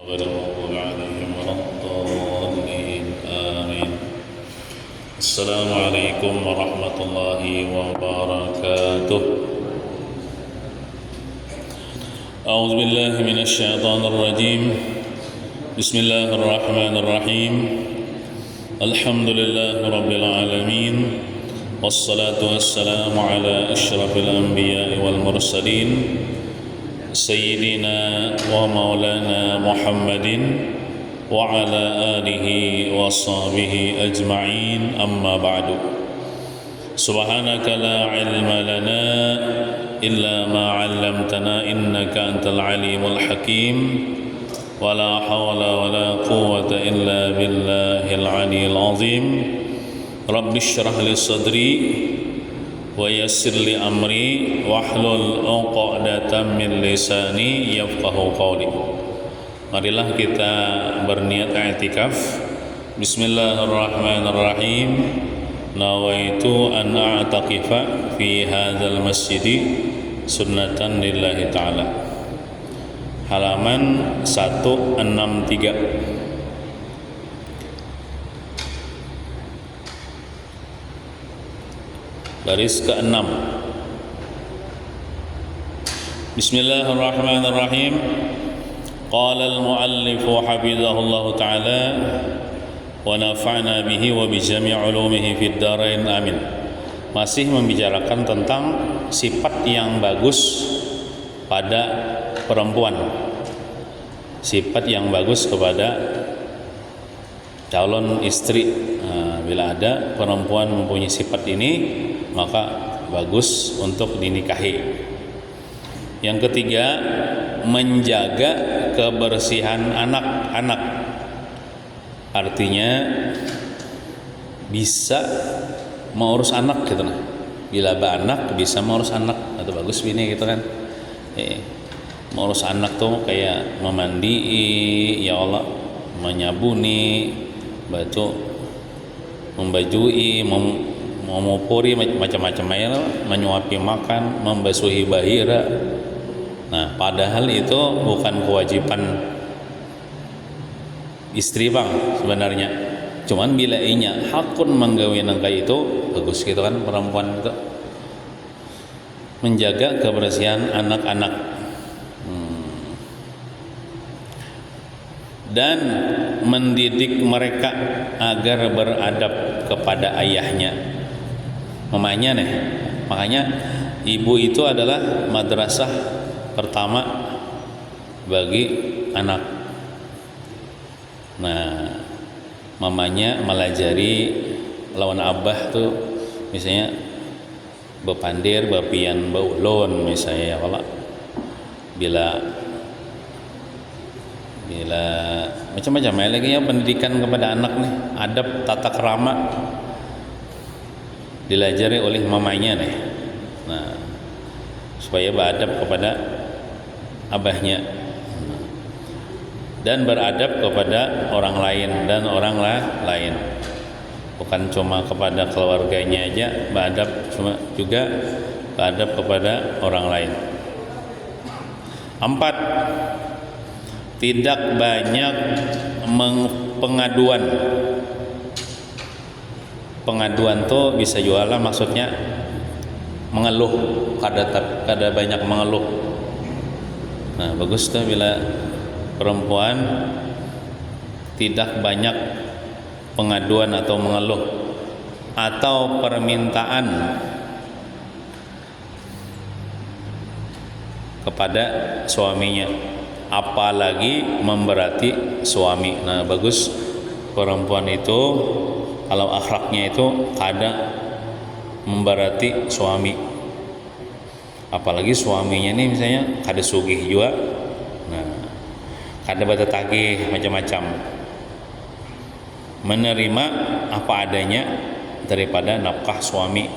غير المغضوب عليهم ولا الضالين آمين. السلام عليكم ورحمة الله وبركاته. أعوذ بالله من الشيطان الرجيم. بسم الله الرحمن الرحيم. الحمد لله رب العالمين، والصلاة والسلام على أشرف الأنبياء والمرسلين سيدنا ومولانا محمد وعلى آله وصحبه أجمعين، أما بعد. سبحانك لا علم لنا إلا ما علمتنا إنك أنت العليم الحكيم، ولا حول ولا قوة إلا بالله العلي العظيم. رب اشرح لي صدري ويسر لي أمري واhlul 'uqdatam min lisani yafqahu qawli. Marilah kita berniat i'tikaf. Bismillahirrahmanirrahim. Nawaitu an a'taqifa fi hadzal masjidi sunnatan lillahi ta'ala. Halaman 163. Baris ke-6. Bismillahirrahmanirrahim. Qala al-muallif hafizahullah ta'ala wa nafa'na bihi wa bi jami' ulumihi fid dharain, amin. Masih membicarakan tentang sifat yang bagus pada perempuan. Sifat yang bagus kepada calon istri. Bila ada perempuan mempunyai sifat ini, maka bagus untuk dinikahi. Yang ketiga, menjaga kebersihan anak-anak. Artinya bisa mengurus anak gitu nah. Bila anak bisa mengurus anak, atau bagus bini gitu kan. Mengurus anak tuh kayak memandii, ya Allah, menyabuni, membajui, memupuri macam-macam air, menyuapi makan, membasuhi bahira. Nah, padahal itu bukan kewajiban istri bang sebenarnya. Cuman bila inya hakun menggawe nangka itu bagus gitu kan, perempuan itu menjaga kebersihan anak-anak. Dan mendidik mereka agar beradab kepada ayahnya, mamanya nih. Makanya ibu itu adalah madrasah pertama bagi anak. Nah, mamanya melajari lawan abah tuh misalnya bepandir, bepian, beulun misalnya, kalau bila macam-macam lagi ya, pendidikan kepada anak nih, adab tata krama dilajari oleh mamanya nih. Nah, supaya beradab kepada abahnya dan beradab kepada orang lain dan orang lain, bukan cuma kepada keluarganya aja beradab, cuma juga beradab kepada orang lain. 4. Tidak banyak pengaduan. Pengaduan tuh bisa jualan, maksudnya mengeluh, kada banyak mengeluh. Nah, bagus tuh bila perempuan tidak banyak pengaduan atau mengeluh atau permintaan kepada suaminya, apalagi memberati suami. Nah, bagus perempuan itu kalau akhlaknya itu kada memberati suami, apalagi suaminya nih misalnya kada sugih juga. Nah, kada bata tagih macam-macam, menerima apa adanya daripada nafkah suami.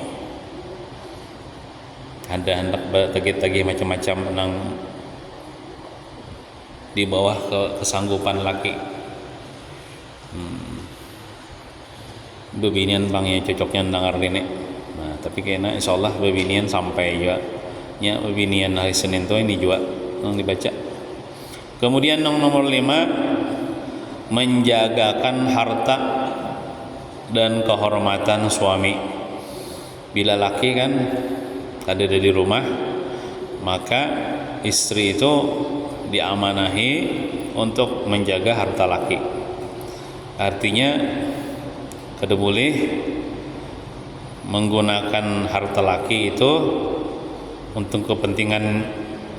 Ada hendak tagih-tagih macam-macam nang di bawah kesanggupan laki. Bebinian bang ya cocoknya dengar ini. Nah, tapi kayaknya insyaallah bebinian sampai juga nya bebinian hari Senin tuh ini juga yang dibaca. Kemudian yang nomor 5, menjagakan harta dan kehormatan suami. Bila laki kan ada di rumah, maka istri itu diamanahi untuk menjaga harta laki. Artinya kada boleh menggunakan harta laki itu untuk kepentingan,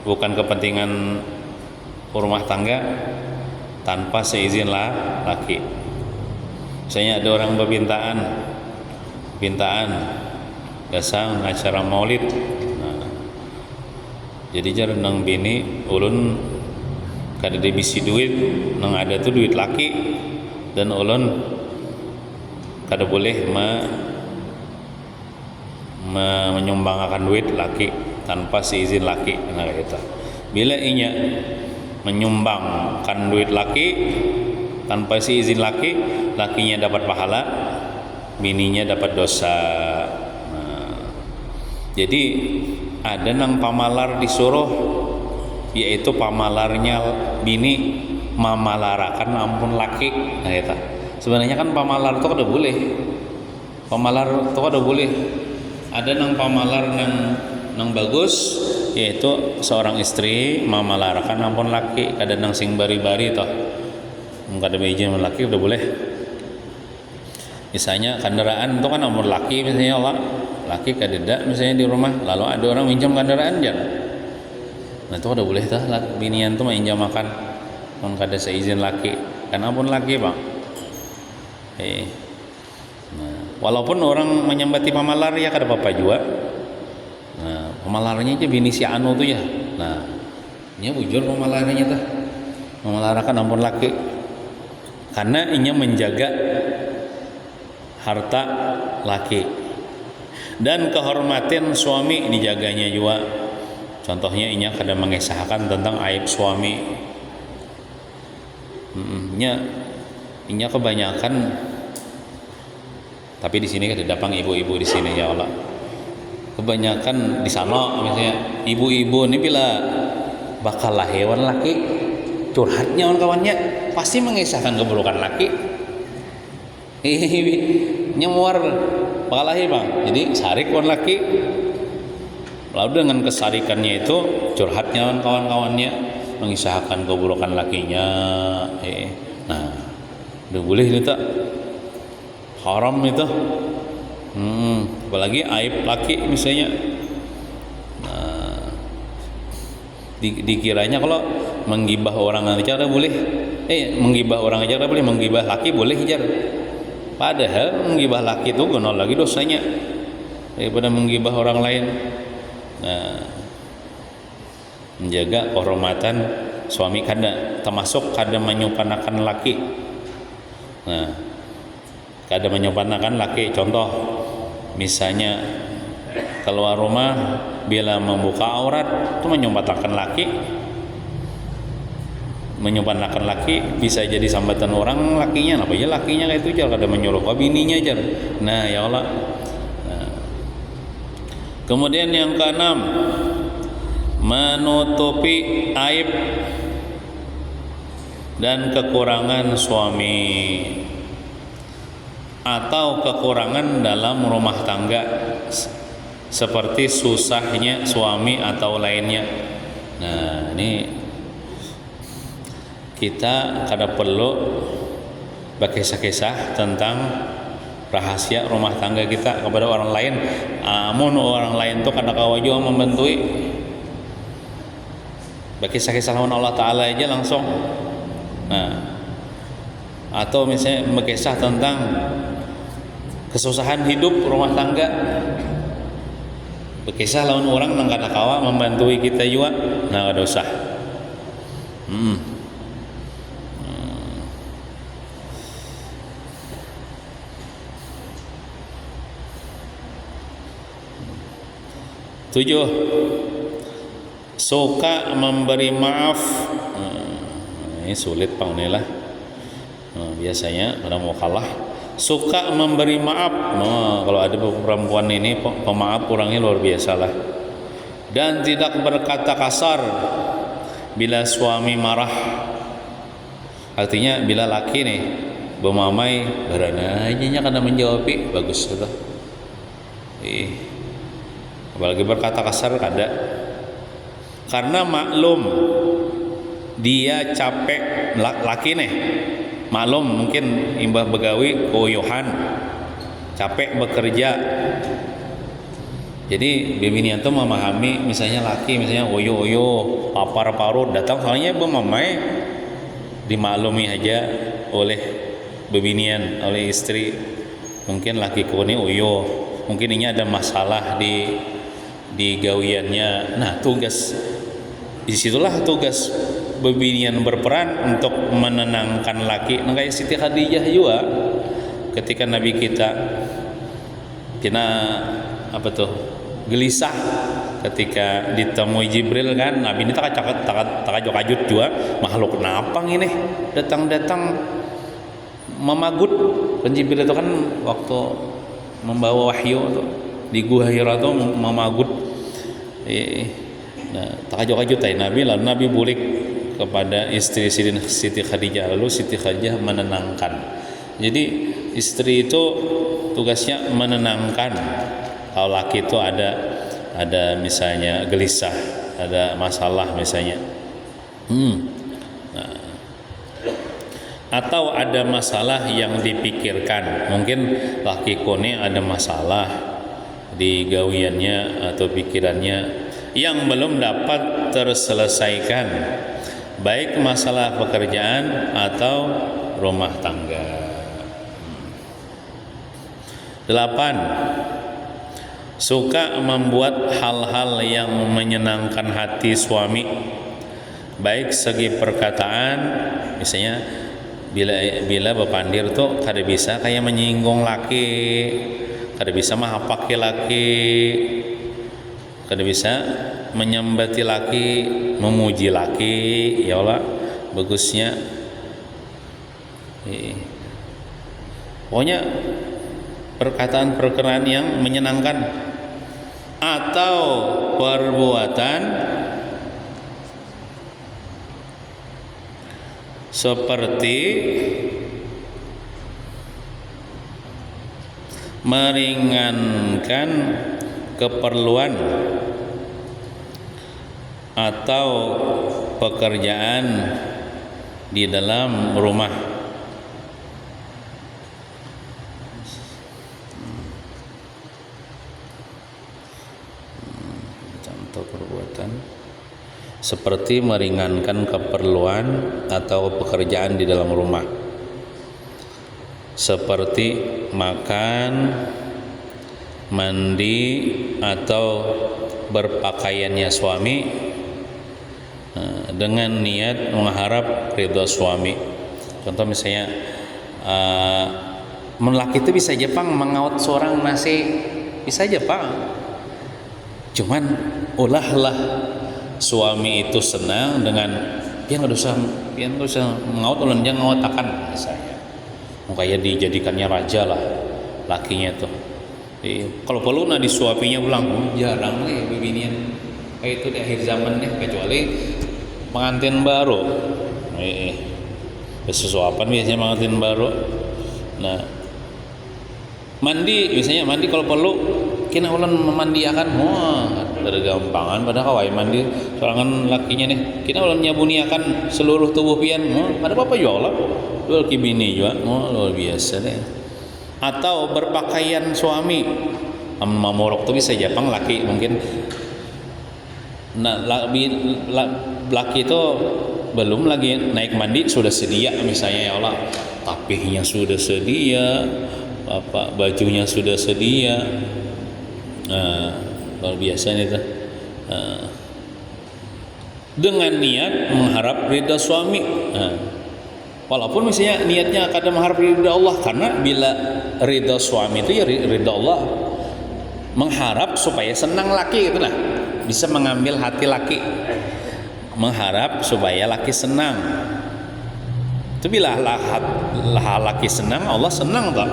bukan kepentingan rumah tangga, tanpa seizin laki. Misalnya ada orang berpintaan biasa acara maulid, jadi jar nang bini ulun kada dibisi duit, nang ada tuh duit laki, dan ulun kada boleh menyumbangkan duit laki tanpa seizin laki. Nah gitu. Bila inya menyumbangkan duit laki tanpa seizin laki, lakinya dapat pahala, bininya dapat dosa. Jadi ada nang pamalar disuruh, yaitu pamalarnya bini mamalarakan ampun laki. Nah itu. Sebenarnya kan pamalar itu kada boleh. Pamalar itu kada boleh. Ada nang pamalar nang bagus, yaitu seorang istri mamalarakan ampun laki. Kada nang sing bari-bari toh. Kada beizin laki udah boleh. Misalnya kendaraan itu kan ampun laki, misalnya Allah laki kadeda misalnya di rumah, lalu ada orang minjam kendaraan jangan. Nah itu kada boleh tah, binian tuh minjam makan mun kada seizin laki. Kan ampun laki, Bang. Nah, walaupun orang menyambati pamalar ya kada apa-apa juga. Nah, pemalarnya aja bini si anu tuh ya. Nah, nya bujur pemalarnya tuh. Memalarakan ampun laki. Karena inya menjaga harta laki. Dan kehormatan suami dijaganya juga. Contohnya inya kada mengesahkan tentang aib suami. Inya kebanyakan, tapi di sini kada dapang ibu-ibu di sini ya Allah. Kebanyakan di sana misalnya ibu-ibu ini bila bakal hewan laki, curhatnya kawan-kawannya pasti mengisahkan keburukan laki. Nyemuar bakal lahir, Bang. Jadi sarik kawan laki. Lalu dengan kesarikannya itu curhatnya kawan-kawannya mengisahkan keburukan lakinya. Nah, udah boleh itu tak? Haram itu. Apalagi aib laki misalnya. Nah, dikiranya kalau menggibah orang aja boleh. Menggibah orang aja boleh, menggibah laki boleh jar. Padahal menggibah laki itu gonol lagi dosanya daripada menggibah orang lain. Nah, menjaga kehormatan suami kada termasuk kada menyupanakan laki. Nah, kada menyupanakan laki, contoh misalnya keluar rumah bila membuka aurat itu menyupanakan laki. Menyupanakan laki bisa jadi sambatan orang lakinya, apa ya lakinya kayak itu jangan kada menyuruh bininya aja. Nah ya Allah. Nah. Kemudian yang keenam, menutupi aib dan kekurangan suami atau kekurangan dalam rumah tangga seperti susahnya suami atau lainnya. Nah ini kita kada perlu berkisah-kisah tentang rahasia rumah tangga kita kepada orang lain. Amun orang lain tuh kada kawa juga membantui. Berkisah-kisah lawan Allah Ta'ala aja langsung. Nah, atau misalnya berkisah tentang kesusahan hidup rumah tangga, berkisah lawan orang nang kada kawa membantui kita juga, nah kada usah. Tujuh, suka memberi maaf. Ini sulit Pak Unilah. Biasanya pada mau kalah suka memberi maaf. Kalau ada perempuan ini pemaaf orangnya luar biasa lah. Dan tidak berkata kasar bila suami marah, artinya bila laki nih bermamai berananya kada menjawab bagus gitu. Apalagi berkata kasar kada, karena maklum dia capek, laki nih maklum mungkin imbah begawi koyohan capek bekerja, jadi bibinian tuh memahami misalnya laki misalnya oyo lapar parut datang soalnya bermamai, dimaklumi aja oleh bibinian, oleh istri, mungkin laki kone oyo, mungkin ini ada masalah di gawiannya. Nah tugas disitulah tugas bibinian berperan untuk menenangkan laki. Nah kayak Siti Khadijah juga ketika Nabi kita kena apa tuh gelisah ketika ditemui Jibril kan, Nabi ini takajut juga makhluk kenapa ini datang memagut. Kan Jibril itu kan waktu membawa wahyu tuh di Gua Hira tuh memagut. Nah, takajut Nabi, lalu Nabi bulik kepada istri Siti Khadijah, lalu Siti Khadijah menenangkan. Jadi istri itu tugasnya menenangkan. Kalau laki itu ada misalnya gelisah, ada masalah misalnya, nah, atau ada masalah yang dipikirkan, mungkin laki kone ada masalah di gawiannya atau pikirannya yang belum dapat terselesaikan, baik masalah pekerjaan atau rumah tangga. 8. Suka membuat hal-hal yang menyenangkan hati suami, baik segi perkataan, misalnya bila bepandir tuh kada bisa kayak menyinggung laki, kada bisa mahapake laki, kada bisa menyembati laki, memuji laki, ya Allah bagusnya. Pokoknya perkataan-perkataan yang menyenangkan, atau perbuatan seperti meringankan keperluan atau pekerjaan di dalam rumah. Contoh perbuatan seperti meringankan keperluan atau pekerjaan di dalam rumah, seperti makan, mandi, atau berpakaiannya suami dengan niat mengharap ridho suami. Contoh misalnya laki itu bisa aja pang mengaut seorang nasi, bisa aja pang, cuman ulahlah suami itu senang dengan pian nggak usah mengaut, ulan jangan ngautakan misalnya, kayak dijadikannya raja lah lakinya tuh. Kalau perlu nah disuapinya ulang, jarang nih bibinian kayak itu di akhir zaman nih, kecuali pengantin baru. Sesuapan biasanya pengantin baru. Nah, mandi misalnya, mandi kalau perlu kena ulan memandiakan, wah tergampangan pada kawai mandi sorangan lakinya nih, kena ulan nyabuniakan seluruh tubuh pian, ada apa juga lah dua kibini juga, luar biasa deh. Atau berpakaian suami, mamorok tuh bisa Jepang laki mungkin. Nah, laki itu belum lagi naik mandi sudah sedia misalnya, ya Allah tapihnya sudah sedia, bajunya sudah sedia. Luar biasa itu. Dengan niat mengharap ridha suami. Walaupun misalnya niatnya kadang mengharap ridha Allah, karena bila ridha suami itu ya ridha Allah, mengharap supaya senang laki gitu lah, bisa mengambil hati laki, mengharap supaya laki senang. Itu bila laki senang, Allah senang toh.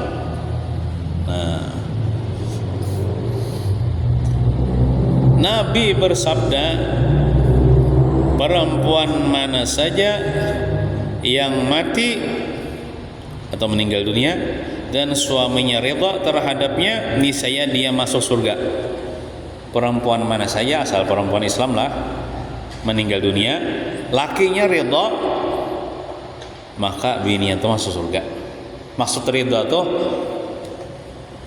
Nabi bersabda, perempuan mana saja yang mati atau meninggal dunia dan suaminya ridha terhadapnya, niscaya dia masuk surga. Perempuan mana saja, asal perempuan Islam lah, meninggal dunia, lakinya ridha, maka bininya itu masuk surga. Maksud ridha tuh,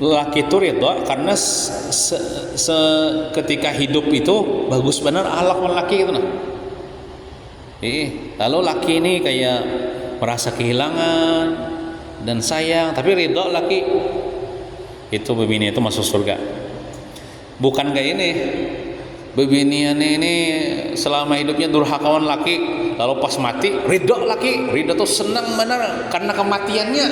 laki itu ridha karena ketika hidup itu bagus benar akhlak laki gitu nah. Lalu laki ini kayak merasa kehilangan dan sayang, tapi ridha laki itu bini itu masuk surga. Bukan kayak ini, bebinian ini selama hidupnya durhakawan laki, lalu pas mati ridha laki, ridha tuh senang benar karena kematiannya,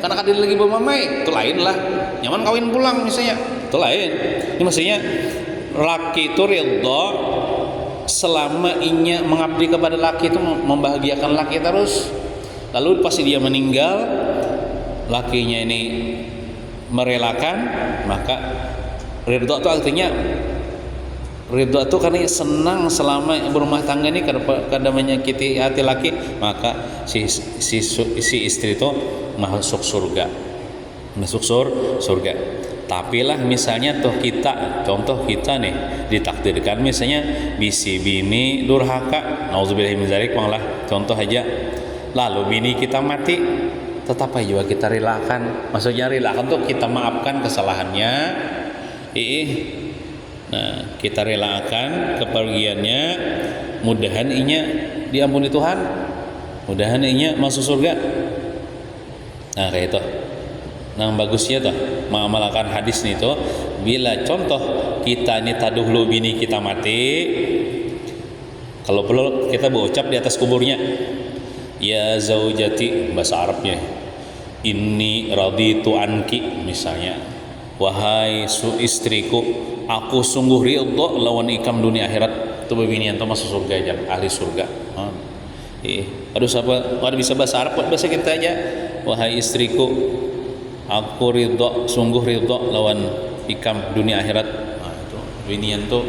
karena kadang lagi bermamai, itu lain lah. Nyaman kawin pulang misalnya, itu lain. Ini maksudnya laki itu ridha selama inya mengabdi kepada laki, itu membahagiakan laki terus. Lalu pasti dia meninggal, lakinya ini merelakan, maka ridha itu artinya, ridha itu karena senang selama berumah tangga ini kada menyakiti hati laki, maka si istri itu masuk surga, surga. Tapi lah misalnya tuh kita, contoh kita nih ditakdirkan misalnya bisi bini durhaka, nauzubillahi min dzalik, malah contoh aja, lalu bini kita mati, tetap aja juga kita relakan. Maksudnya relakan tuh kita maafkan kesalahannya, nah kita relakan kepergiannya, mudahan inya diampuni Tuhan, mudahan inya masuk surga. Nah kayak itu. Nah bagusnya tuh mengamalkan hadis nih tuh, bila contoh kita ini taduhlu bini kita mati, kalau perlu kita berucap di atas kuburnya, ya zaujati, bahasa Arabnya, inni raditu anki misalnya, wahai istriku, aku sungguh ridha lawan ikam dunia akhirat. Itu bebinian tuh masuk surga aja, ahli surga. Aduh siapa? Ada bisa bahasa Arab, bahasa kita aja. Wahai istriku, aku ridha, sungguh ridha lawan ikam dunia akhirat. Nah itu bebinian tuh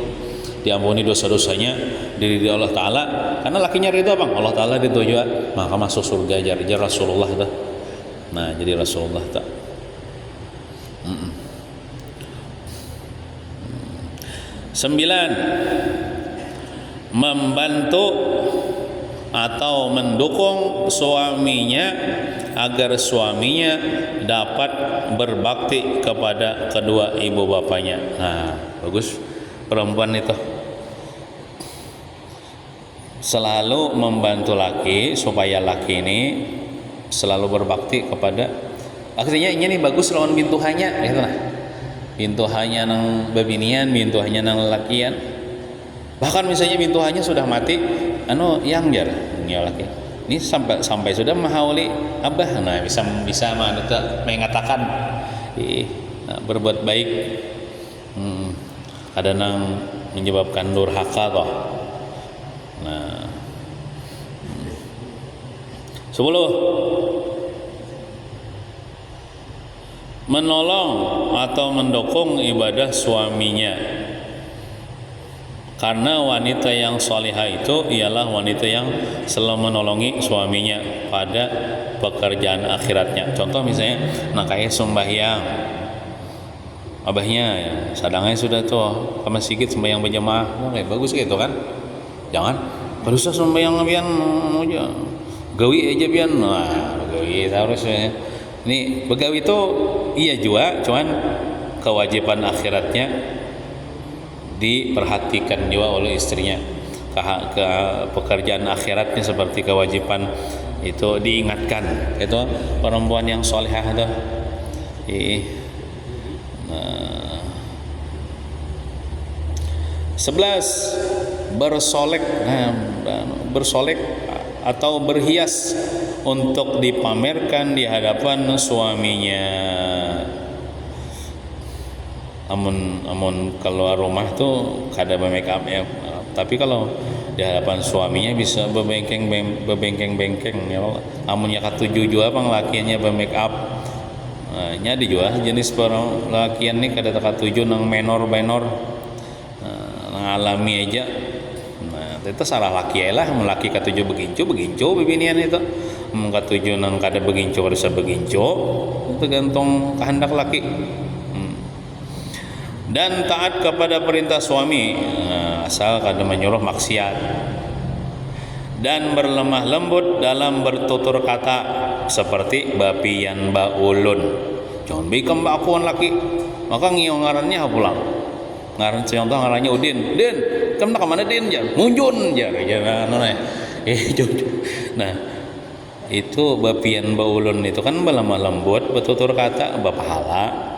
diampuni dosa-dosanya dari Allah Ta'ala, karena lakinya ridha bang, Allah Ta'ala ridha juga, maka masuk surga aja Rasulullah dah. Nah jadi Rasulullah tak. Sembilan, membantu atau mendukung suaminya agar suaminya dapat berbakti kepada kedua ibu bapaknya. Nah bagus, perempuan itu selalu membantu laki supaya laki ini selalu berbakti kepada, akhirnya ini bagus lawan bintuhannya, gitu lah. Bintuhannya nang bebinian, bintuhannya nang lelakian. Bahkan misalnya bintuhannya sudah mati, yang jar laki. Ini sampai sudah mahauli abah, nah bisa mengatakan berbuat baik, kadang menyebabkan durhaka toh. Nah 10, menolong atau mendukung ibadah suaminya, karena wanita yang salihah itu ialah wanita yang selalu menolongi suaminya pada pekerjaan akhiratnya. Contoh misalnya kayak sembahyang, abahnya ya, sadangnya sudah tuh ke masjid sembahyang berjamaah, bagus gitu kan. Jangan berusaha sembahyang bian aja, gawi aja bian, gawi harus ya. Ini begawi itu iya juga, cuman kewajiban akhiratnya diperhatikan juga oleh istrinya. Ke pekerjaan akhiratnya seperti kewajiban itu diingatkan. Itu perempuan yang solehah itu. 11, bersolek atau berhias untuk dipamerkan di hadapan suaminya. Amun keluar rumah tuh kada make up ya, tapi kalau di hadapan suaminya bisa bebengkeng ya. Amun ya katuju juga pang lakiannya make up. Nya di juga jenis lakian nih kada katuju nang menor nang alami aja. Nah Itu salah laki lah, melaki katuju beginco bibinian itu. Katuju nang kada beginco harus beginco. Itu gantung kehendak laki. Dan taat kepada perintah suami, asal kada menyuruh maksiat. Dan berlemah lembut dalam bertutur kata, seperti bapian baulun. Jangan bikin bakuan laki. Maka ngio ngarannya pulang. Ngaran contoh ngarannya Udin. Din, kamu nak kemana Din? Ya, munjun ya. Nah, itu bapian baulun itu kan berlemah lembut, bertutur kata, berpahala.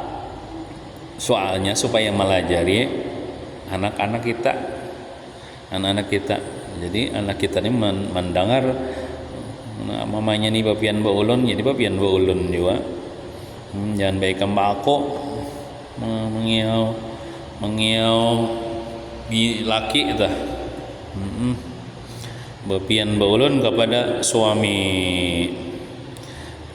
Soalnya supaya melajari anak-anak kita. Jadi anak kita ini mendengar mamanya nih bapian baulun, jadi bapian baulun juga. Jangan baik kembako mengiau laki itu. Bapian baulun kepada suami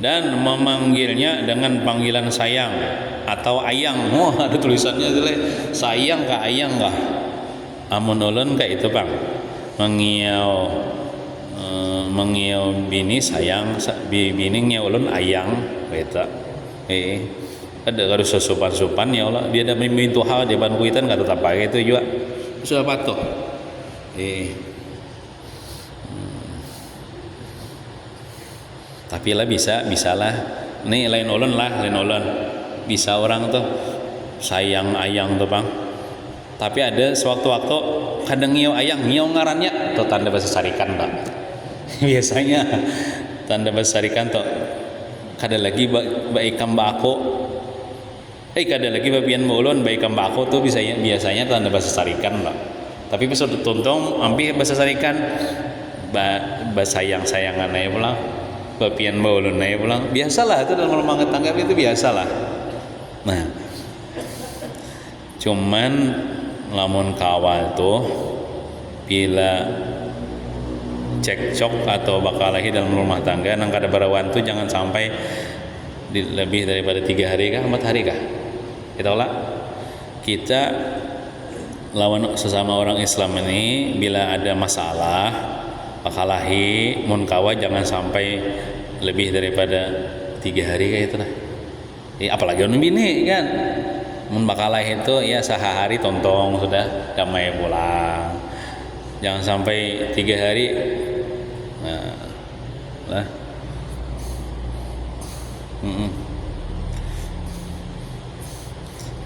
dan memanggilnya dengan panggilan sayang atau ayang. Ada tulisannya itu sayang kah ayang kah. Amun ulun kah itu Bang. Mengiau bini sayang, bininya ulun ayang gitu. Ada harus sesupan ya Allah, dia ada mintu hal di ban kuitan enggak tetap pakai itu juga sudah patuh. Tapi lah bisalah nih lain ulun bisa orang tuh sayang ayang tuh Bang. Tapi ada sewaktu-waktu kadang ngiau ayang, ngiau ngarannya tuh tanda bahasa sarikan Pak. Biasanya tanda bahasa sarikan tuh kada lagi baik kambako. Kada lagi bapian mulun baik kambako tuh biasanya tanda bahasa sarikan Pak. Tapi bisa tuntung ambil bahasa sarikan bahasa sayang-sayangan aja pulang. Bapian mulun aja pulang. Biasalah itu dalam rumah tangga itu biasalah. Nah, cuman lamun kawal tuh bila cekcok atau bakalahi dalam rumah tangga nang kada barawan tuh jangan sampai lebih daripada 3 hari kah 4 hari kah kita lawan sesama orang Islam ini bila ada masalah bakalahi mun kawa jangan sampai lebih daripada 3 hari kah itu lah. Apalagi orang bini kan mun bakalah itu ya sehari tontong sudah damai pulang, jangan sampai 3 hari. Nah,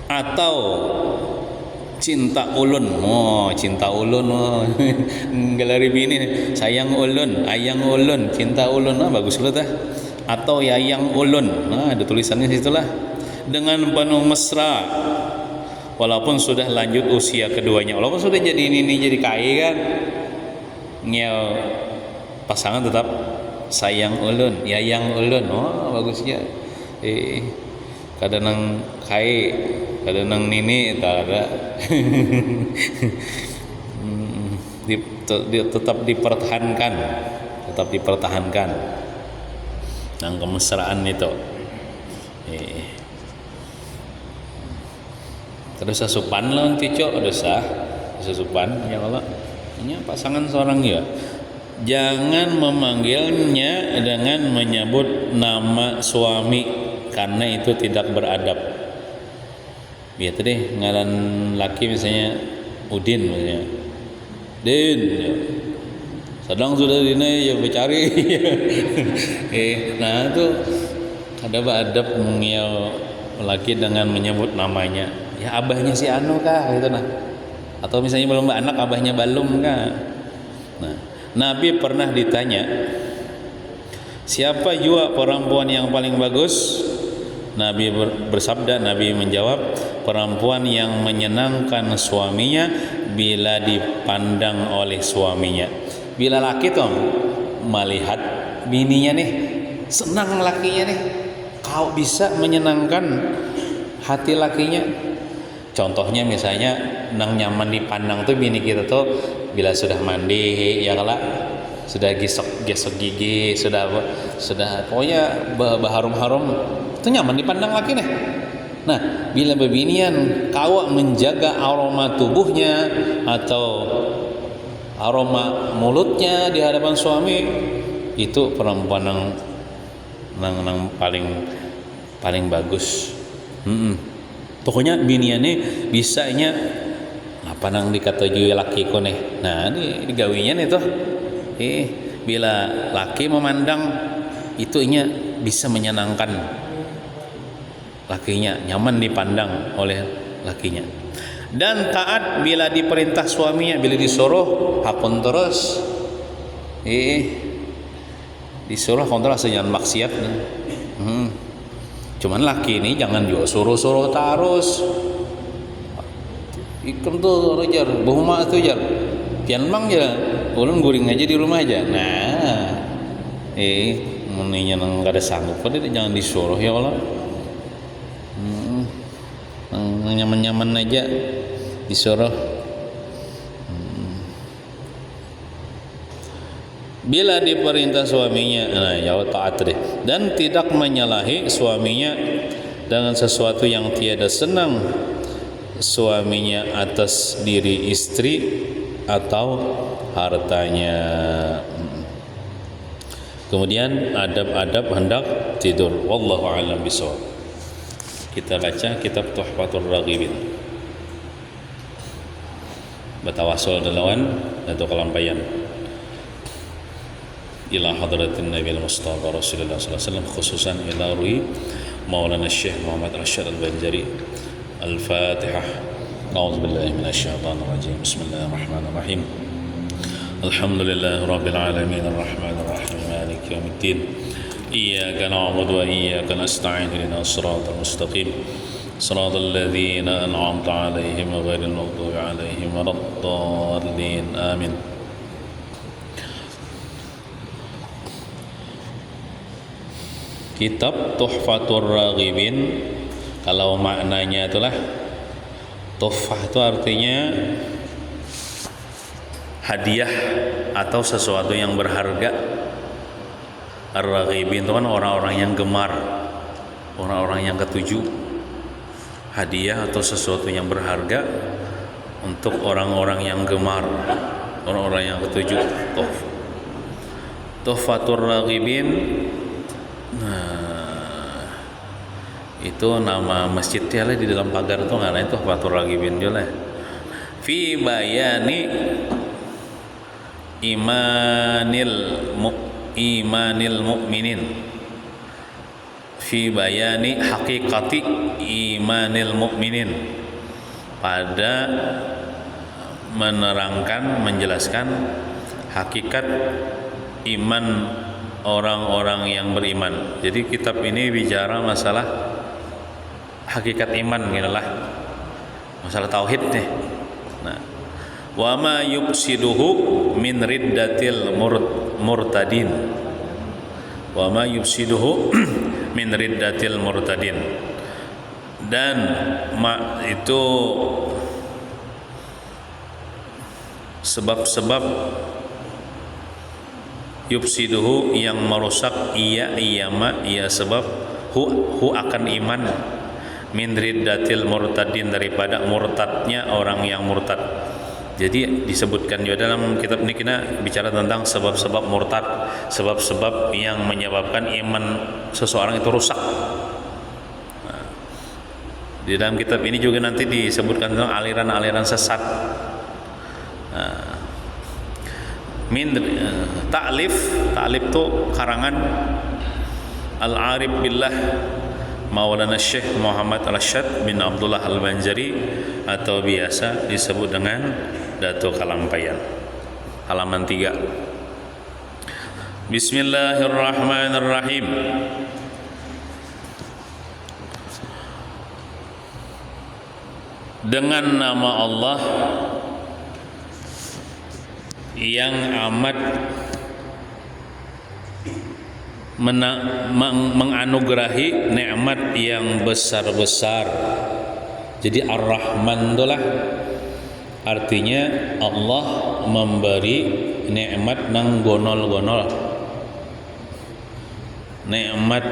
atau cinta ulun, galari bini sayang ulun, ayang ulun, cinta ulun, bagus lu tah. Atau yayang ulun, ada tulisannya situlah. Dengan penuh mesra walaupun sudah lanjut usia keduanya, walaupun sudah jadi ini jadi kaya kan, ngel pasangan tetap sayang ulun, yayang ulun, bagusnya. Kadang nang kaya, kadang nang nini tak ada. Tetap dipertahankan nang kemesraan itu. Terus sasupan lawan tico dosa sasupan ya Allah. Ini pasangan seorang ya. Jangan memanggilnya dengan menyebut nama suami karena itu tidak beradab. Biasa deh ngaran laki misalnya Udin misalnya. Din. Ya. Sedang sudah dini ya bercari. Nah itu ada beradab mengiau laki dengan menyebut namanya. Ya abahnya si anu kah gitu nah. Atau misalnya belum anak abahnya belum kah. Nah, Nabi pernah ditanya, siapa jua perempuan yang paling bagus? Nabi bersabda, Nabi menjawab, perempuan yang menyenangkan suaminya bila dipandang oleh suaminya. Bila laki tuh melihat bininya nih, senang lakinya nih, kau bisa menyenangkan hati lakinya. Contohnya misalnya nang nyaman dipandang tuh bini kita tuh bila sudah mandi ya kala sudah gesok gigi sudah pokoknya berharum-harum itu nyaman dipandang laki nih. Nah bila bebinian kau menjaga aroma tubuhnya atau aroma mulutnya di hadapan suami, itu perempuan yang paling bagus. Pokoknya biniannya bisanya apa nang dikatujui laki koneh. Nah ini digawinya itu bila laki memandang itu bisa menyenangkan lakinya, nyaman dipandang oleh lakinya, dan taat bila diperintah suaminya, bila disuruh hakun terus, disuruh hakun terus, jangan maksiat. Cuman laki ini jangan juga suruh-suruh terus. Ikam tuh rojar, bohuma tuh jar, pian mang aja, ulun guring aja di rumah aja. Nah, meninya nang gak ada sanggup, pada jangan disuruh ya Allah. Nyaman-nyaman aja disuruh. Bila diperintah suaminya, nah ya taat deh, dan tidak menyalahi suaminya dengan sesuatu yang tiada senang suaminya atas diri istri atau hartanya. Kemudian adab-adab hendak tidur. Wallahu a'lam bishawab. Kita baca kitab Tuhfatur Raghibin. Batawasul dalawan atau kalampayan ila hadratin Nabi Mustafa Rasulullah sallallahu alaihi wasallam, khususan ila ruhi Maulana Syekh Muhammad Rashad Al-Banjari. Al-Fatihah. A'udzu billahi minasyaitonir rajim. Bismillahirrahmanirrahim. Alhamdulillahi rabbil alamin arrahmanir rahim maliki yaumiddin. Iyyaka na'budu wa iyyaka nasta'in ihdinas siratal mustaqim. Siratal ladzina an'amta 'alaihim ghairil maghdubi 'alaihim waladdallin. Amin. Kitab Tuhfatur Raghibin, kalau maknanya itulah tuhfah itu artinya hadiah atau sesuatu yang berharga. Ar-Raghibin itu kan orang-orang yang gemar, orang-orang yang ketuju. Hadiah atau sesuatu yang berharga untuk orang-orang yang gemar, orang-orang yang ketuju. Tuhfatur Raghibin, nah itu nama masjidnya lah, di dalam pagar itu nggak itu Tuhfatur Raghibin juga lah. Fi bayani imanil mu'minin, fi bayani hakikati imanil mu'minin, pada menerangkan, menjelaskan hakikat iman orang-orang yang beriman. Jadi kitab ini bicara masalah hakikat iman gitu lah, masalah tauhid nih. Nah, wa ma yufsiduhu min riddatil murtadin, wa ma yufsiduhu min riddatil murtadin, dan itu sebab-sebab yufsiduhu yang merusak ia sebab hu akan iman, min riddatil murtadin, daripada murtadnya orang yang murtad. Jadi disebutkan juga dalam kitab ini, kita bicara tentang sebab-sebab murtad, sebab-sebab yang menyebabkan iman seseorang itu rusak. Nah, di dalam kitab ini juga nanti disebutkan tentang aliran-aliran sesat. Ta'lif itu karangan Al-Arif Billah Maulana Syekh Muhammad Rashad bin Abdullah Al-Banjari, atau biasa disebut dengan Dato Kalampayan. Halaman 3. Bismillahirrahmanirrahim. Dengan nama Allah yang amat menganugerahi nikmat yang besar-besar. Jadi Ar-Rahman itulah artinya Allah memberi nikmat nang gonol-gonol. Nikmat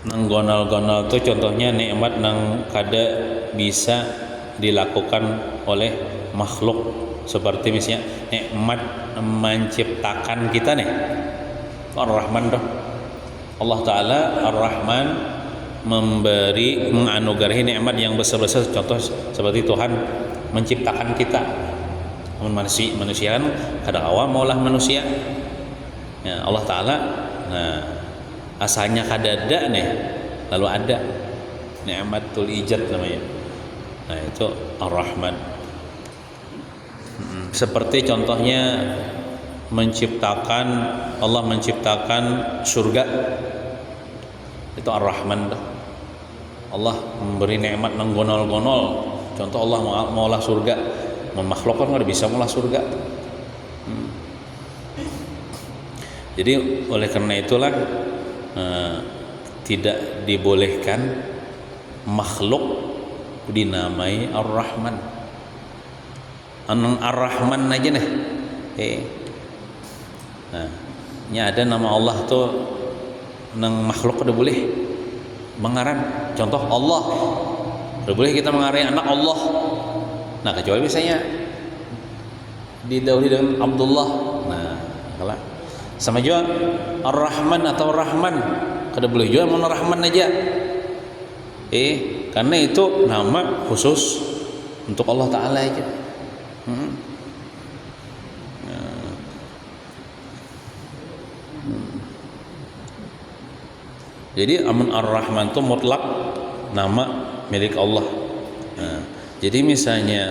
nang gonol-gonol itu contohnya nikmat nang kada bisa dilakukan oleh makhluk, seperti misalnya nikmat menciptakan kita nih, Ar-Rahman tuh. Allah Ta'ala Ar-Rahman memberi, menganugerahi nikmat yang besar-besar. Contoh seperti Tuhan menciptakan kita. Manusia kan kadang awal maulah manusia ya, Allah Ta'ala nah asalnya kadada nih, lalu ada nikmatul ijad namanya. Nah itu Ar-Rahman. Seperti contohnya menciptakan, Allah menciptakan surga, itu Ar-Rahman. Allah memberi nikmat nang gonol-gonol. Contoh Allah maulah surga, memakhlukkan nggak bisa maulah surga. Jadi oleh karena itulah tidak dibolehkan makhluk dinamai Ar-Rahman. Anang Ar-Rahman aja nih. Nah, ini ada nama Allah tuh nang makhluk udah boleh mengaran. Contoh Allah, udah boleh kita mengarai anak Allah. Nah kecuali misalnya didahului dengan Abdullah. Nah kalau sama juga Ar-Rahman atau Rahman, kada boleh juga mau Rahman aja. Karena itu nama khusus untuk Allah Ta'ala aja. Jadi amun Ar-Rahman itu mutlak nama milik Allah. Nah, jadi misalnya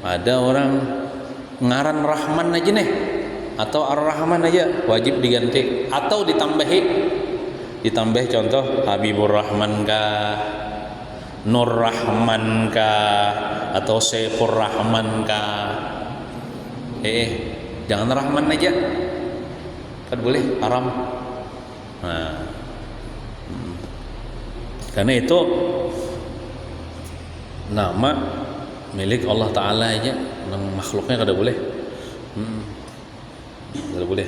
ada orang ngaran Rahman aja nih, atau Ar-Rahman aja, wajib diganti atau ditambah contoh Habibur Rahman kah, Nur Rahman kah, atau Saifur Rahman kah. Jangan Rahman aja, kan boleh, haram. Nah, karena itu nama milik Allah Ta'ala aja, makhluknya kada boleh. Kada boleh.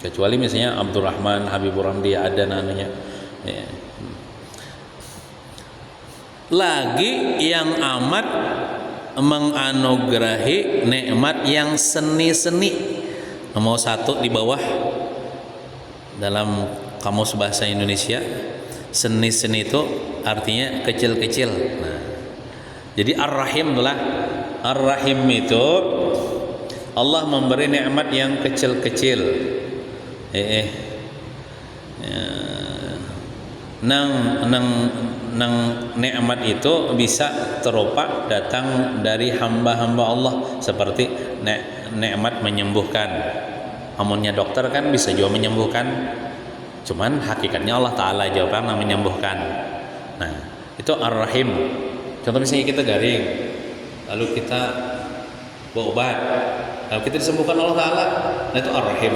Kecuali misalnya Abdurrahman, Habibur Rahman, dia ada namanya. Lagi yang amat menganugerahi nikmat yang seni-seni. Nomor 1 di bawah dalam kamus bahasa Indonesia, seni-seni itu artinya kecil-kecil. Nah, jadi Ar-Rahim itulah, Ar-Rahim itu Allah memberi nikmat yang kecil-kecil. Nang nikmat itu bisa terupa datang dari hamba-hamba Allah, seperti nikmat menyembuhkan. Amunnya dokter kan bisa juga menyembuhkan, cuman hakikatnya Allah Ta'ala jawab yang menyembuhkan. Nah itu Ar-Rahim. Contoh misalnya kita garing, lalu kita bawa obat, lalu kita disembuhkan Allah Ta'ala. Nah itu Ar-Rahim.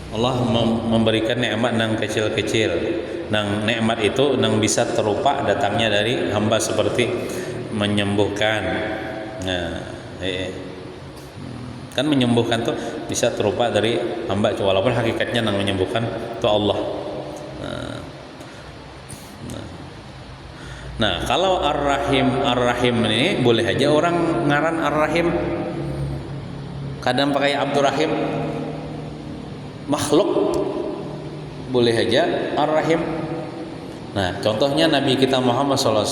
Allah memberikan nikmat yang kecil-kecil. Nang nikmat itu nang bisa terupa datangnya dari hamba, seperti menyembuhkan. Nah, kan menyembuhkan tuh bisa terupa dari hamba, walaupun hakikatnya nang menyembuhkan itu Allah. Nah, kalau Ar-Rahim ini boleh aja orang ngaran Ar-Rahim, kadang pakai Abdurrahim. Makhluk boleh aja Ar-Rahim. Nah, contohnya Nabi kita Muhammad SAW,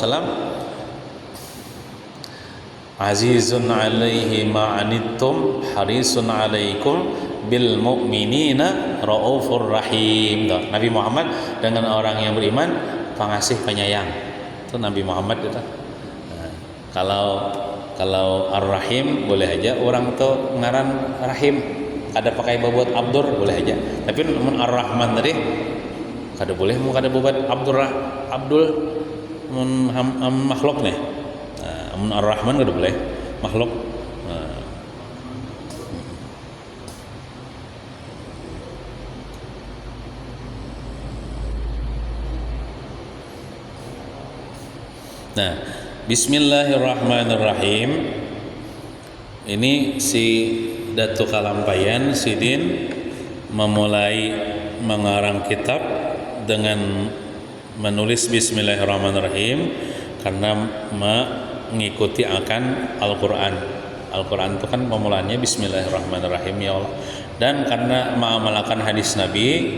Azizun alaihi ma'anittum harisun alaikum bil mu'minina raufur rahim. Nabi Muhammad dengan orang yang beriman pengasih penyayang. Itu Nabi Muhammad itu. Nah, kalau Ar-Rahim boleh aja orang tuh ngaran Rahim, ada pakai babuat Abdur boleh aja. Tapi namun Ar-Rahman tadi kada boleh, mau kada babuat Abdul makhluk nih. Namun Ar-Rahman kada boleh makhluk. Nah, Bismillahirrahmanirrahim. Ini si Datuk Kalampayan Sidin memulai mengarang kitab dengan menulis Bismillahirrahmanirrahim karena mengikuti akan Al-Quran. Al-Quran itu kan pemulaannya Bismillahirrahmanirrahim ya Allah. Dan karena mengamalkan hadis Nabi,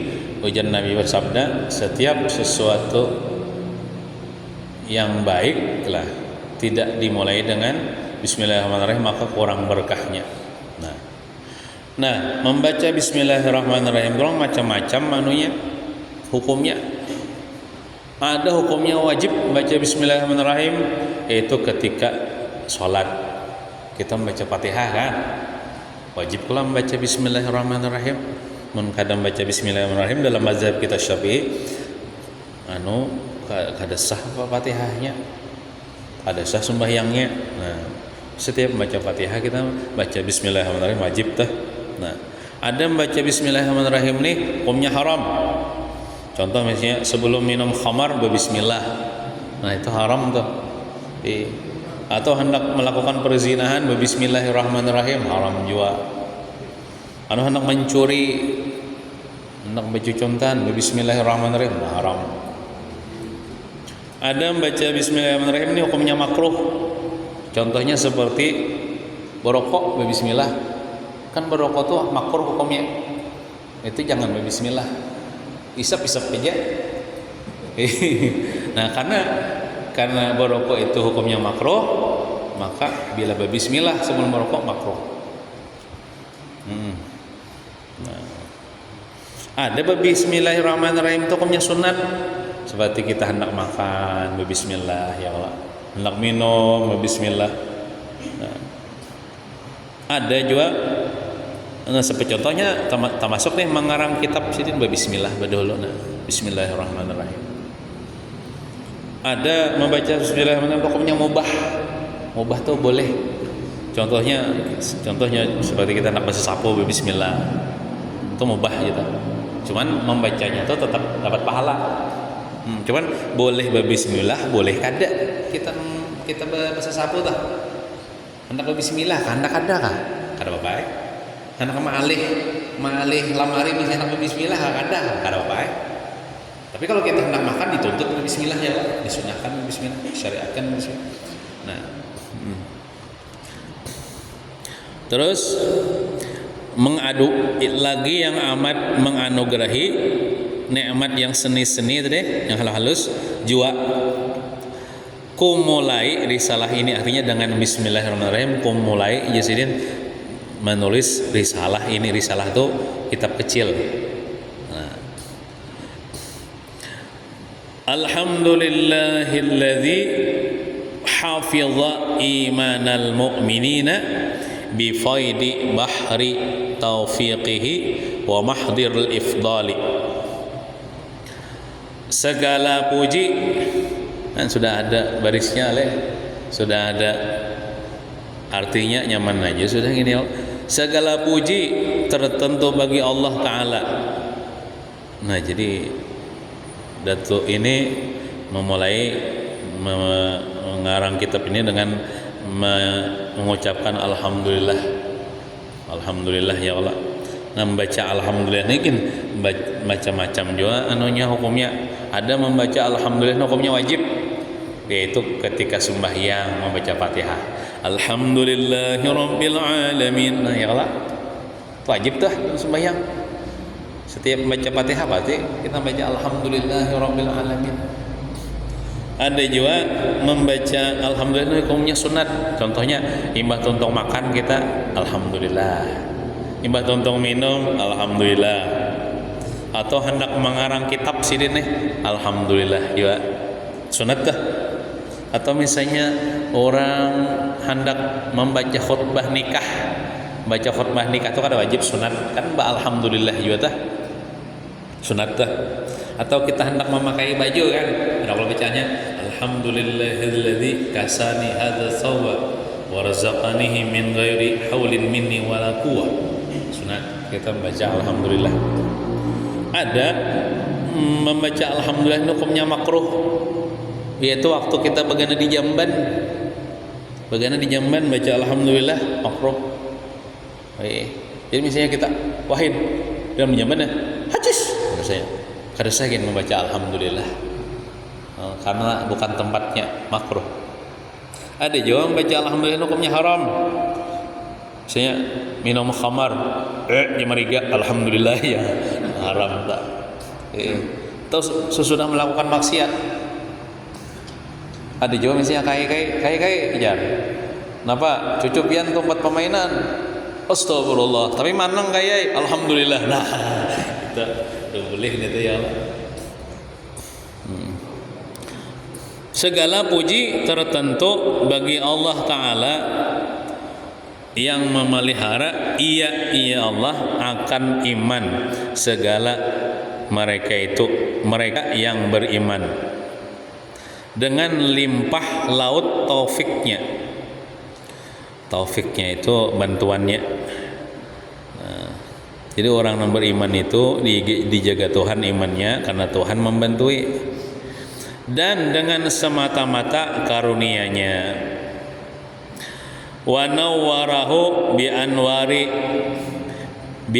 ujar Nabi bersabda, setiap sesuatu yang baik telah tidak dimulai dengan Bismillahirrahmanirrahim maka kurang berkahnya. Nah, membaca Bismillahirrahmanirrahim itu macam-macam anunya, hukumnya. Ada hukumnya wajib membaca Bismillahirrahmanirrahim, yaitu ketika sholat kita membaca Fatihah kan, wajib pula membaca Bismillahirrahmanirrahim. Mun kadang baca Bismillahirrahmanirrahim dalam mazhab kita Syafi'i, kada sah Fatihahnya, kada sah sembahyangnya. Nah, setiap membaca Fatihah kita baca Bismillahirrahmanirrahim wajib tah. Nah, ada membaca Bismillahirrahmanirrahim nih hukumnya haram. Contoh misalnya sebelum minum khamar berbismillah. Nah, itu haram tuh. Atau hendak melakukan perzinahan berbismillahirrahmanirrahim, haram juga. Hendak mencuri, hendak bercucuntan berbismillahirrahmanirrahim, haram. Ada membaca Bismillahirrahmanirrahim ini hukumnya makruh. Contohnya seperti berokok berbismillah. Kan berokok tuh makruh hukumnya. Itu jangan berbismillah. Isap-isap aja. Nah, karena berokok itu hukumnya makruh, maka bila berbismillah sebelum berokok makruh. Nah, ada Bismillahirrahmanirrahim itu hukumnya sunat. Seperti kita hendak makan berbismillah ya Allah, hendak minum berbismillah. Nah, ada juga seperti contohnya termasuk nih mengarang kitab sini berbismillah dahulu. Nah, Bismillahirrahmanirrahim. Ada membaca Bismillahirrahmanirrahim hukumnya mubah. Mubah tuh boleh. Contohnya seperti kita hendak baca sapu berbismillah. Itu mubah gitu. Cuman membacanya tuh tetap dapat pahala. Cuman boleh berbismillah, boleh kada kita bahasa sapu dah. Hendak berbismillah, hendak kada kah? Kada apa-apa. Hendak malih lamari misalnya hendak berbismillah, kada apa-apa. Tapi kalau kita hendak makan dituntut berbismillah ya, disunahkan berbismillah, syariatkan berbismillah. Nah, terus mengadu lagi yang amat menganugerahi nikmat yang seni-seni tadi, yang halus jua. Kumulai risalah ini artinya dengan Bismillahirrahmanirrahim. Kumulai Jasidin menulis risalah ini. Risalah itu kitab kecil. Nah. Alhamdulillahilladzi hafidha imanal mu'minina bi faidi bahri taufiqihi wa mahdiril ifdali. Segala puji, kan sudah ada barisnya sudah ada artinya nyaman aja sudah gini. Segala puji tertentu bagi Allah Ta'ala. Nah, jadi Datuk ini memulai mengarang kitab ini dengan mengucapkan Alhamdulillah. Alhamdulillah ya Allah. Nah, membaca Alhamdulillah ini kan macam-macam juga anunya hukumnya. Ada membaca Alhamdulillah hukumnya wajib, yaitu ketika sembahyang membaca Fatihah. Alhamdulillahirabbil alamin. Nah, ya Allah. Wajib tuh sembahyang. Setiap membaca Fatihah berarti kita membaca Alhamdulillahirabbil alamin. Ada juga membaca Alhamdulillah hukumnya sunat. Contohnya imbah tuntung makan kita Alhamdulillah. Imbah tuntung minum Alhamdulillah. Atau hendak mengarang kitab sini nih Alhamdulillah juga sunat dah. Atau misalnya orang hendak membaca khutbah nikah, baca khutbah nikah itu kan wajib sunat kan, Alhamdulillah juga dah sunat dah. Atau kita hendak memakai baju kan, ada kalau bacanya Alhamdulillahilladzi kasani hadza thawba wa razaqanihi min ghairi haulin minni wala quwwah. Sunat kita membaca Alhamdulillah. Ada membaca Alhamdulillah hukumnya makruh, yaitu waktu kita begana di jamban baca Alhamdulillah makruh. Jadi misalnya kita wahid dalam jamban hajis misalnya, kada saya ingin membaca Alhamdulillah karena bukan tempatnya, makruh. Ada juga baca alhamdulillah hukumnya haram. Misalnya minum khamar, jemariga alhamdulillah ya haram tak. Terus sesudah melakukan maksiat. Ada juga misalnya kai kejar. Kenapa? Cucupian tempat permainan. Astagfirullah. Tapi manang kayai, alhamdulillah. Nah, kita boleh gitu ya Allah. Segala puji tertentu bagi Allah Ta'ala yang memelihara ia Allah akan iman segala mereka yang beriman dengan limpah laut taufiknya itu bantuannya. Jadi orang yang beriman itu dijaga Tuhan imannya karena Tuhan membantui, dan dengan semata-mata karunia-Nya. Wa nawwarahu bi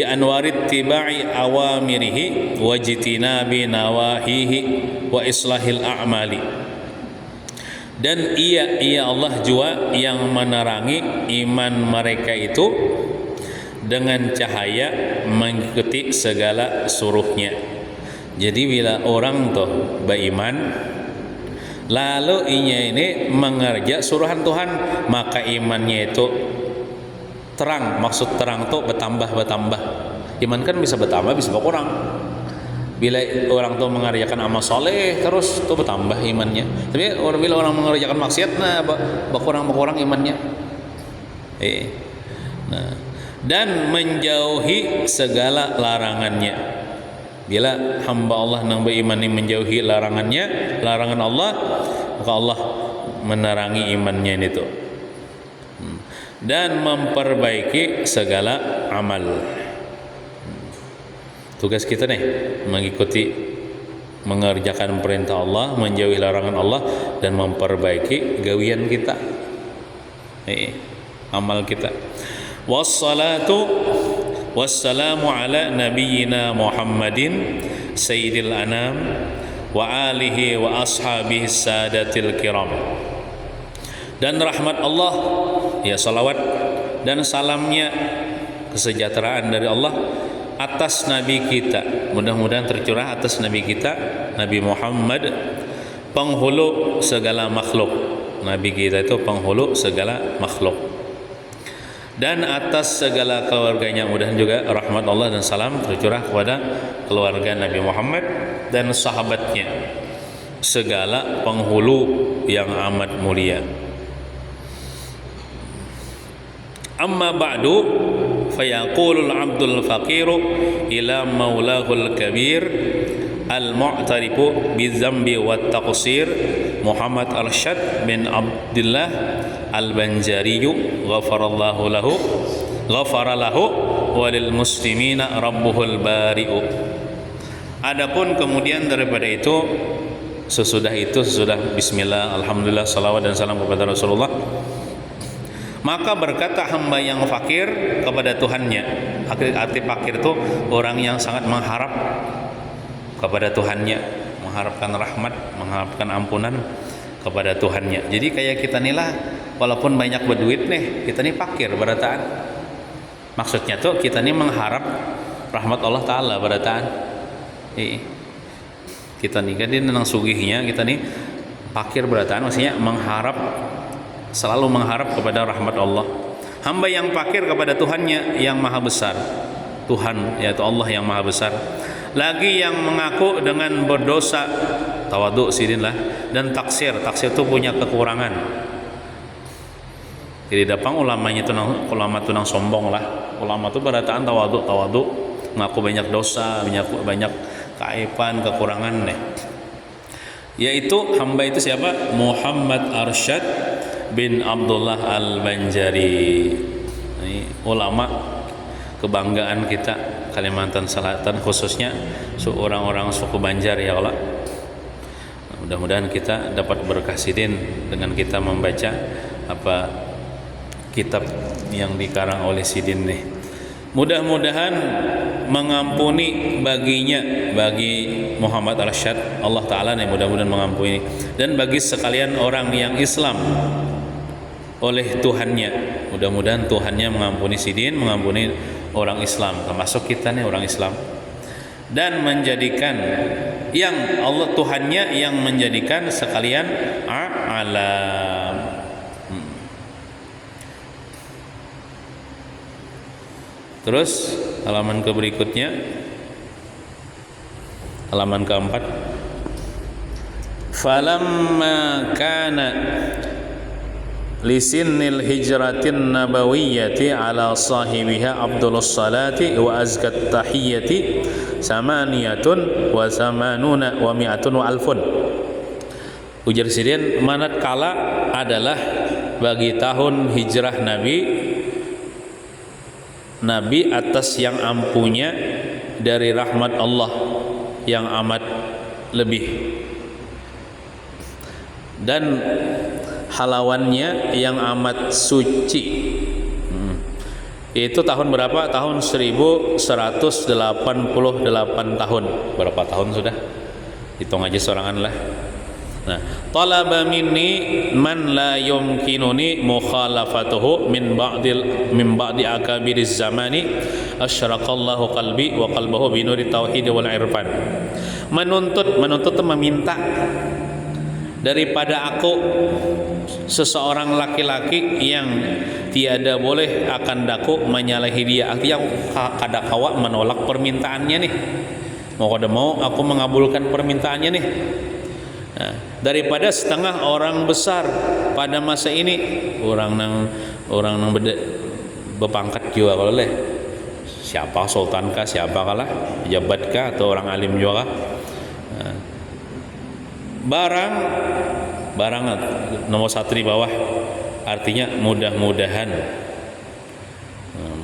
anwari tibai awamirihi wa jitinabi nawahihi wa islahil a'mali. Dan ia Allah jua yang menerangi iman mereka itu dengan cahaya mengikuti segala suruhnya. Jadi bila orang tuh beriman lalu ini mengerja suruhan Tuhan, maka imannya itu terang. Maksud terang tuh bertambah. Iman kan bisa bertambah, bisa berkurang. Bila orang tuh mengerjakan amal soleh terus tuh bertambah imannya. Tapi bila orang mengerjakan maksiat, nah berkurang imannya. Nah, dan menjauhi segala larangannya. Bila hamba Allah yang beriman ini menjauhi larangan Allah, maka Allah menerangi imannya itu dan memperbaiki segala amal. Tugas kita nih mengerjakan perintah Allah, menjauhi larangan Allah, dan memperbaiki gawian kita, amal kita. Wassalatu wassalamu ala nabiyyina Muhammadin sayyidil anam wa alihi wa ashabihi sadatil kiram. Dan rahmat Allah, ya salawat dan salamnya, kesejahteraan dari Allah atas Nabi kita, mudah-mudahan tercurah atas Nabi kita, Nabi Muhammad, penghulu segala makhluk. Nabi kita itu penghulu segala makhluk. Dan atas segala keluarganya, mudah juga rahmat Allah dan salam tercurah kepada keluarga Nabi Muhammad dan sahabatnya, segala penghulu yang amat mulia. Amma ba'du, fayaqulul abdul faqiru ila maulahul kabir al-mu'tarifu bizambi wat taqsir Muhammad Arsyad bin Abdullah al-Banjariyu ghafara lahu walil muslimina rabbuhul bari'u. Adapun kemudian daripada itu, sesudah bismillah, alhamdulillah, salawat dan salam kepada Rasulullah, maka berkata hamba yang fakir kepada Tuhannya. Arti fakir itu orang yang sangat mengharap kepada Tuhannya, mengharapkan rahmat, mengharapkan ampunan kepada Tuhannya. Jadi kayak kita nih lah, walaupun banyak berduit nih, kita nih fakir berataan. Maksudnya tuh kita nih mengharap rahmat Allah Ta'ala berataan. Kita nih kan nang sugihnya, kita nih fakir berataan, maksudnya selalu mengharap kepada rahmat Allah. Hamba yang fakir kepada Tuhannya yang maha besar, Tuhan yaitu Allah yang maha besar, lagi yang mengaku dengan berdosa, tawadu sidin lah, dan taksir itu punya kekurangan. Jadi dapang ulama tunang sombong lah. Ulama itu berataan tawadu, mengaku banyak dosa, banyak keaiban, kekurangan nih. Yaitu hamba itu siapa? Muhammad Arsyad bin Abdullah al-Banjari. Ini ulama kebanggaan kita Kalimantan Selatan, khususnya orang-orang suku Banjar ya Allah. Mudah-mudahan kita dapat berkah sidin dengan kita membaca kitab yang dikarang oleh sidin nih. Mudah-mudahan mengampuni bagi Muhammad Arsyad, Allah Ta'ala nih mudah-mudahan mengampuni, dan bagi sekalian orang yang Islam oleh Tuhannya. Mudah-mudahan Tuhannya mengampuni Sidin, mengampuni orang Islam, termasuk kita nih orang Islam, dan menjadikan yang Allah Tuhannya yang menjadikan sekalian alam. Terus halaman ke berikutnya, halaman keempat. Falamma kana lisinnil hijratin nabawiyyati ala sahibiha abdulus salati wa azkat tahiyyati samaniyatun wa samanuna wa mi'atun wa alfun. Ujar Sidin, manat kala adalah bagi tahun hijrah Nabi atas yang ampunya dari rahmat Allah yang amat lebih, dan halawannya yang amat suci. Itu tahun berapa? Tahun 1188 tahun. Berapa tahun sudah? Hitung aja sorangan lah. Nah, talaba minni man la yumkinuni mukhalafatuhu min ba'di akabiriz zamani asyraqallahu qalbi wa qalbahu bi nuri tauhid wal irfan. Menuntut meminta daripada aku seseorang laki-laki yang tiada boleh akan daku menyalahi dia. Artinya kada kawa menolak permintaannya nih. Mau kada mau aku mengabulkan permintaannya nih. Nah, daripada setengah orang besar pada masa ini, orang nang berpangkat juga kalau leh, siapa sultan kah, siapa kalah, pejabat kah, atau orang alim juga kah? Nah, barang nomor satu di bawah, artinya mudah-mudahan.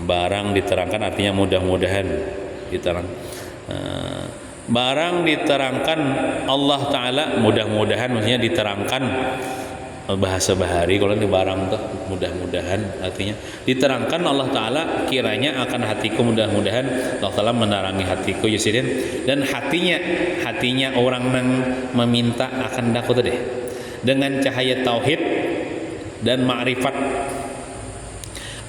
Barang diterangkan artinya mudah-mudahan diterang. Barang diterangkan Allah Ta'ala, mudah-mudahan maksudnya diterangkan bahasa bahari. Kalau di barang tuh mudah-mudahan artinya diterangkan Allah Ta'ala, kiranya akan hatiku mudah-mudahan Allah Ta'ala menerangi hatiku Yusidin, dan hatinya orang yang meminta akan daku deh dengan cahaya tauhid dan ma'rifat.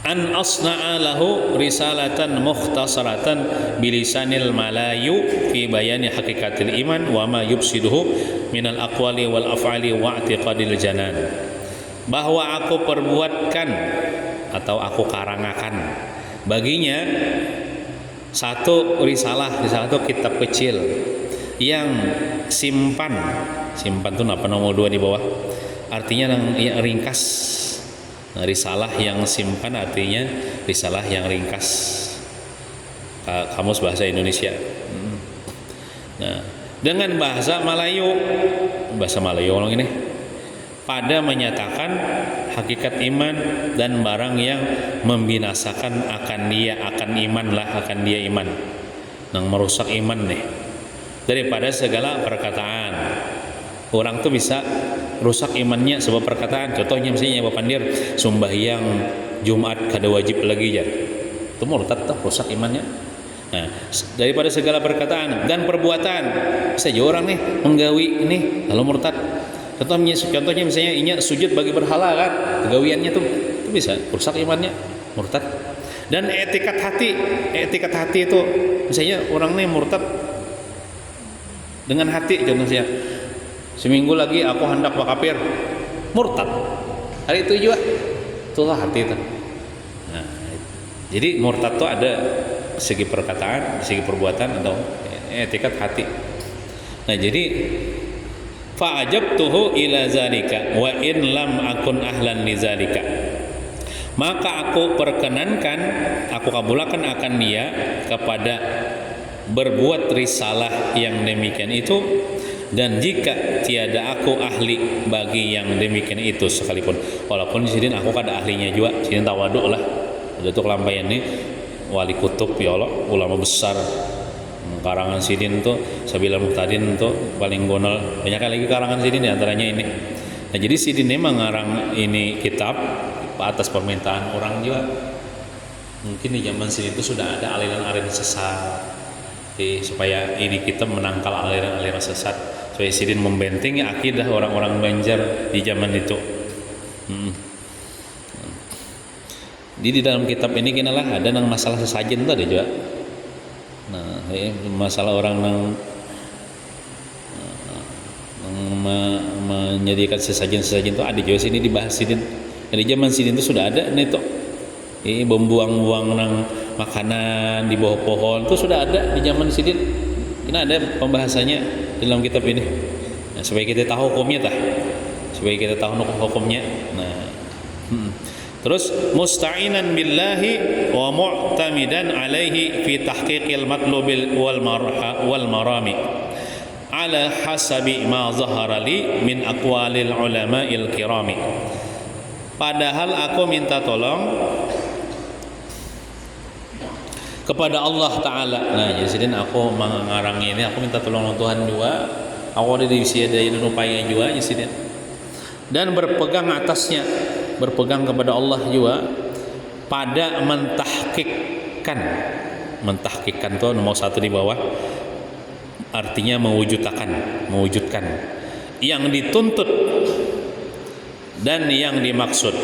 An asna'a lahu risalatan mukhtasaratan bilisanil malayu fi bayani hakikatil iman wa ma yubsiduhu minal aqwali wal af'ali wa i'tiqadil janan. Bahwa aku perbuatkan atau aku karangakan baginya satu risalah itu kitab kecil yang simpan tuh apa nomor 2 di bawah, artinya yang ringkas. Risalah yang simpan artinya risalah yang ringkas, kamus bahasa Indonesia. Nah, dengan bahasa Melayu orang ini pada menyatakan hakikat iman dan barang yang membinasakan akan dia iman, yang merusak iman nih, daripada segala perkataan. Orang tuh bisa rusak imannya sebab perkataan. Contohnya misalnya Bapak Pandir sembahyang Jumat kada wajib lagi ya, itu murtad tuh, rusak imannya. Nah, daripada segala perkataan dan perbuatan, bisa aja orang nih menggawi ini kalau murtad. Contohnya misalnya inya sujud bagi berhala kan, gawiannya tuh itu bisa rusak imannya, murtad. Dan etikat hati itu misalnya orang nih murtad dengan hati, contohnya seminggu lagi aku hendak berkafir, murtad. Hari itu juga itulah hati itu. Nah, jadi murtad itu ada segi perkataan, segi perbuatan atau etikat hati. Nah, jadi fa'ajabtuhu ila zalika wa in lam akun ahlan li zalika. Maka aku perkenankan, aku kabulkan akan dia kepada berbuat risalah yang demikian itu, dan jika tiada aku ahli bagi yang demikian itu sekalipun. Walaupun di sini aku kada ahlinya juga, sini tawaduk lah. Udah tuh kelampaian nih wali kutub ya Allah, ulama besar karangan sidin tuh Sabilul Muhtadin tuh paling gonol. Banyak lagi karangan sidin di antaranya ini. Nah, jadi sidin memang ngarang ini kitab atas permintaan orang juga. Mungkin di zaman sidin itu sudah ada aliran-aliran sesat. Supaya ini kita menangkal aliran-aliran sesat, supaya sidin membentengi akidah orang-orang Banjar di zaman itu. di dalam kitab ini kinalah ada nang masalah sesajen tadi juga. Nah, masalah orang nang menyediakan sesajen itu ada juga sini dibahas sidin. Di zaman sidin itu sudah ada nih tuh. Membuang-buang nang makanan di bawah pohon itu sudah ada di zaman sidin. Ini ada pembahasannya dalam kitab ini. Nah, supaya kita tahu hukumnya supaya kita tahu hukumnya. Nah, terus musta'inan billahi wa mu'tamidan alaihi fi tahqiqil matlubil wal marami ala hasabi ma zahara li min aqwalil ulama'il kirami. Padahal aku minta tolong kepada Allah Ta'ala. Nah, jadi aku mengarang ini, aku minta tolong Tuhan juga. Aku ada di usia dari upaya juga, jadi dan berpegang atasnya, berpegang kepada Allah juga pada mentahkikkan tuh nomor 1 di bawah, artinya mewujudkan yang dituntut dan yang dimaksud.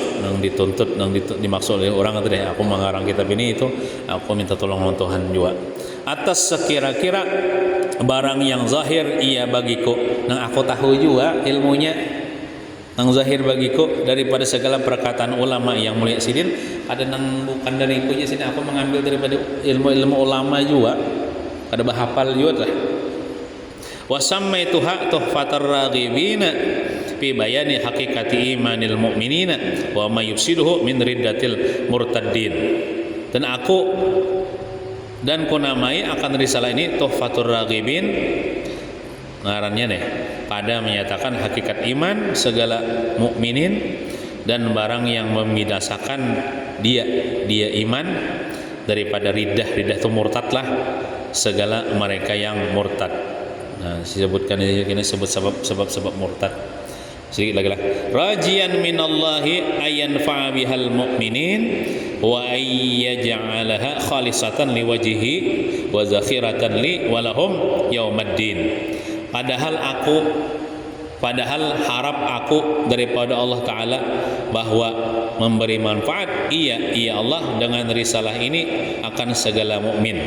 Dimaksud oleh orang tadi, aku mengarang kitab ini itu aku minta tolong Tuhan juga atas sekira-kira barang yang zahir ia bagiku, nah aku tahu juga ilmunya nang zahir bagiku daripada segala perkataan ulama yang mulia sidin. Ada nang bukan dari ikunya sini, aku mengambil daripada ilmu-ilmu ulama juga, ada bahapal juga lah. Wa sammaituha tuhfatar raghibina fi bayani haqiqati imanil mu'minina wa ma yufsiduhu min riddatil murtaddin. Dan ku namai akan risalah ini tuhfatur raghibin, ngarannya nih, pada menyatakan hakikat iman segala mukminin dan barang yang membinasakan dia iman daripada riddah itu murtad lah, segala mereka yang murtad. Nah, disebutkan ini sebut sebab murtad. Sedikit lagi lah. Rajian minallahi ayanfa'a bihal mu'minin wa ayyaj'alaha khalisatan liwajhihi wa zakhiratan li walahum yaumaddin. Padahal harap aku daripada Allah Ta'ala bahwa memberi manfaat ia Allah dengan risalah ini akan segala mukmin.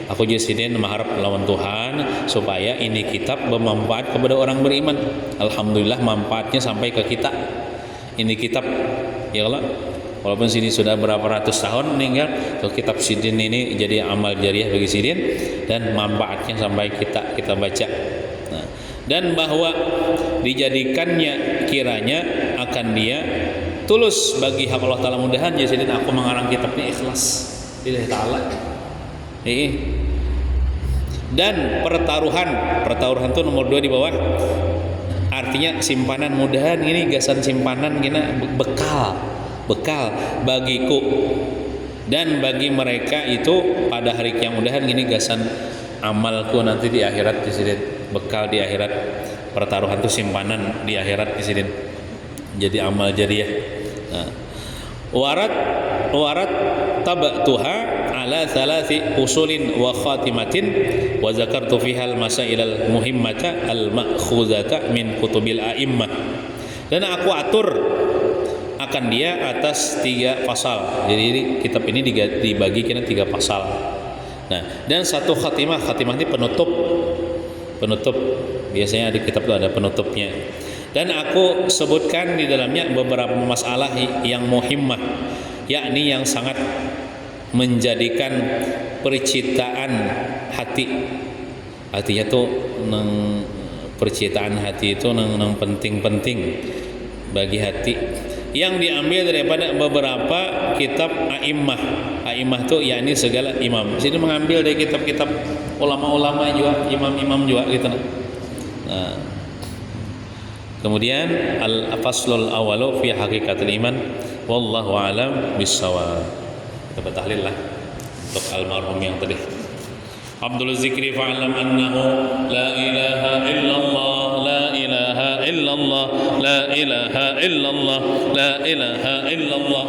Aku jadi mengharap lawan Tuhan supaya ini kitab bermanfaat kepada orang beriman. Alhamdulillah manfaatnya sampai ke kita. Ini kitab ya Allah, walaupun sini sudah berapa ratus tahun meninggal, kitab sidin ini jadi amal jariah bagi sidin dan manfaatnya sampai kita baca. Dan bahwa dijadikannya kiranya akan dia tulus bagi hak Allah Ta'ala. Mudahan jadi aku mengarang kitabnya ikhlas lillahi ta'ala. Dan pertaruhan itu nomor 2 di bawah, artinya simpanan. Mudahan ini gasan simpanan gina bekal bagiku dan bagi mereka itu pada hari kiamat. Mudahan gini gasan amalku nanti di akhirat di sini, bekal di akhirat. Pertaruhan itu simpanan di akhirat di sini, jadi amal jariah. Nah, warat tabatuha ala thalathi usulin wa khatimatin wa zakartu fiha al masailal muhimmata al ma'khuzata min kutubil a'immah. Dan aku atur akan dia atas 3 pasal. Jadi kitab ini dibagi kena 3 pasal. Nah, dan 1 khatimah ini penutup. Biasanya di kitab itu ada penutupnya. Dan aku sebutkan di dalamnya beberapa masalah yang muhimmah, yakni yang sangat menjadikan percitaan hati. Artinya tuh percitaan hati itu nang penting-penting bagi hati, yang diambil daripada beberapa kitab a'immah. A'immah itu yakni segala imam. Sini mengambil dari kitab-kitab ulama-ulama juga, imam-imam juga gitu. Nah, kemudian al-faslul awalu fi haqiqatil iman wallahu alam bissawab. Kita tahlil lah untuk almarhum yang tadi. Abdul Zikri fa'alam annahu la ilaha illallah, la ilaha illallah, la ilaha illallah, la ilaha illallah.